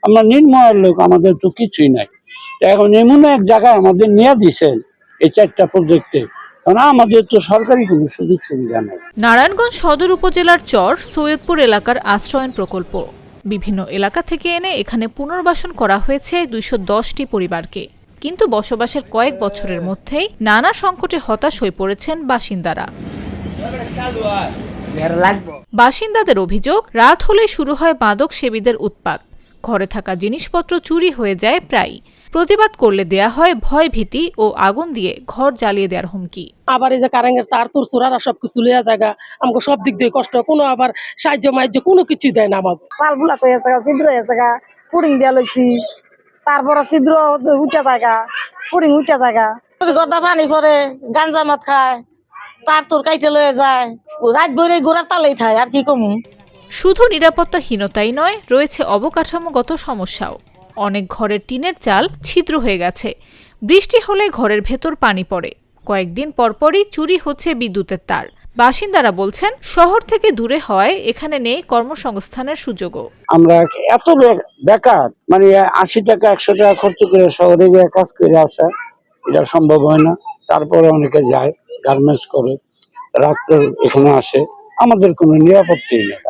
আমরা নিম্ন আয়ের লোক, আমাদের তো কিছুই নাই। এখন এমন এক জায়গায় আমাদের নিয়ে দিছেন এই 4টা প্রজেক্টে, কারণ আমাদের তো সরকারি কোনো সুযোগ সুবিধা নেই। নারায়ণগঞ্জ সদর উপজেলার চর সৈয়দপুর এলাকার আশ্রয়ন প্রকল্প। বিভিন্ন এলাকা থেকে এনে এখানে পুনর্বাসন করা হয়েছে 210টি পরিবারকে। কিন্তু বসবাসের কয়েক বছরের মধ্যেই নানা সংকটে হতাশ হয়ে পড়েছেন বাসিন্দারা। বাসিন্দাদের অভিযোগ, রাত হলে শুরু হয় মাদক সেবীদের উৎপাত। ঘরে থাকা জিনিসপত্র চুরি হয়ে যায় প্রায়। প্রতিবাদ করলে দেয়া হয় ভয় ভীতি ও আগুন দিয়ে ঘর জ্বালিয়ে দেওয়ার হুমকি। আবার এই যে কারেন্টের তার তোর চোরারা সবকিছু লইয়া জায়গা, আমাকে সব দিক দিয়ে কষ্ট, কোনো আবার সাহায্য মাহায্য কোনো কিছুই দেয় না। আমাকে চাল বুলা কই আছে, ছিদ্র হয়েছে গা, পুডিং দিয়া লইছি, তারপর ছিদ্র উঠা জায়গা, পুডিং উঠা জায়গা, গর্দা পানি পরে, গাঞ্জা মদ খায়, তার তোর কাইটে লয়ে যায়, রাত ভরে গোড়ার তালেই খায়, আর কি কমু। শুধু নিরাপত্তাহীনতাই নয়, রয়েছে অবকাঠামোগত সমস্যাও। অনেক ঘরের টিনের চাল ছিদ্র হয়ে গেছে। বৃষ্টি হলে ঘরের ভেতর পানি পড়ে। কয়েকদিন পরপরই চুরি হচ্ছে বিদ্যুতের তার। বাসিন্দারা বলছেন, শহর থেকে দূরে হওয়ায় এখানে নেই কর্মসংস্থানের সুযোগও। আমরা এত বেকার, মানে 80 টাকা 100 টাকা খরচ করে শহরে গিয়ে কাজ করে আসা, এটা সম্ভব হয় না। তারপরে অনেকে যায় গার্মেন্টস করে, রাত্রে এখানে আসে, আমাদের কোনো নিরাপত্তাই নেই।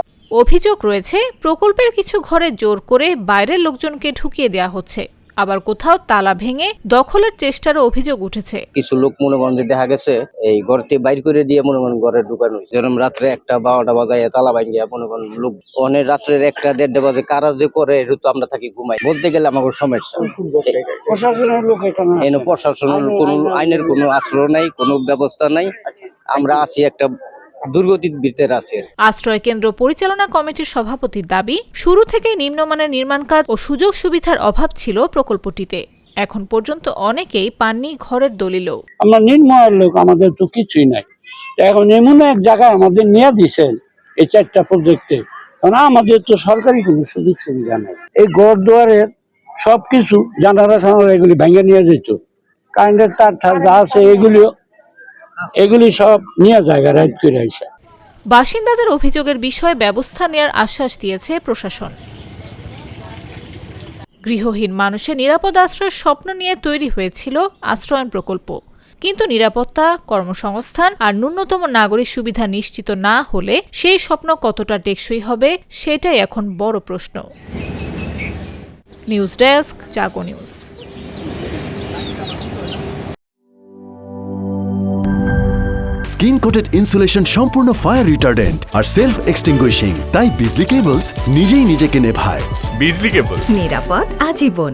অভিযোগ রয়েছে, প্রকল্পের কিছু ঘরে জোর করে বাইরের লোকজনকে ঢুকিয়ে দেওয়া হচ্ছে। আবার কোথাও তালা ভেঙে দখলের চেষ্টারও অভিযোগ উঠেছে। কিছু লোক মনে করেন যে দেখা গেছে এই ঘরটি বাইর করে দিয়ে মনে করেন ঘরে ঢুকানো হয়েছে। যেরকম রাত্রে 1টা 12টা বাজায় তালা ভাঙিয়া মনে করেন লোক অনেক রাত্রের 1টা 1:30 বাজে কারা যে করে এটা তো আমরা থাকি ঘুমাই। বলতে গেলে আমাদের সমস্যা। প্রশাসনের লোক এখানে প্রশাসনের কোনো আইনের কোনো আশ্রয় নাই, কোনো ব্যবস্থা নাই। আমরা আছি একটা দুর্গতির ভিতরে আছে। আশ্রয় কেন্দ্র পরিচালনা কমিটির সভাপতির দাবি, শুরু থেকেই নিম্নমানের নির্মাণ কাজ ও সুযোগ সুবিধার অভাব ছিল প্রকল্পটিতে। এখন পর্যন্ত অনেকেই পাননি ঘরের দলিলও। আমরা নিম্ন আয়ের লোক, আমাদের তো কিছুই নাই। এখন এমন এক জায়গায় আমাদের নিয়ে দিছেন এই 4টা প্রজেক্টে, কারণ আমাদের তো সরকারি কোনো সুযোগ সুবিধা নেই। এই ঘর দুয়ারের সবকিছু জানালা টানালা এগুলি ভেঙে নিয়ে যেত, কারেন্টের তার ঠার যা আছে এগুলি সব নিয়ে জায়গা রাইড করে আসে। বাসিন্দাদের অভিযোগের বিষয়ে ব্যবস্থা নেওয়ার আশ্বাস দিয়েছে প্রশাসন। গৃহহীন মানুষের নিরাপদ আশ্রয়ের স্বপ্ন নিয়ে তৈরি হয়েছিল আশ্রয়ন প্রকল্প। কিন্তু নিরাপত্তা, কর্মসংস্থান আর ন্যূনতম নাগরিক সুবিধা নিশ্চিত না হলে সেই স্বপ্ন কতটা টেকসই হবে, সেটাই এখন বড় প্রশ্ন। নিউজ ডেস্ক, জাগো নিউজ। স্কিন কোটেড ইনসুলেশন সম্পূর্ণ ফায়ার রিটার্ডেন্ট আর সেলফ এক্সটিংগুইশিং, তাই বিজলি কেবলস নিজেই নিজেকে নেভায়। বিজলি কেবল, নিরাপদ আজীবন।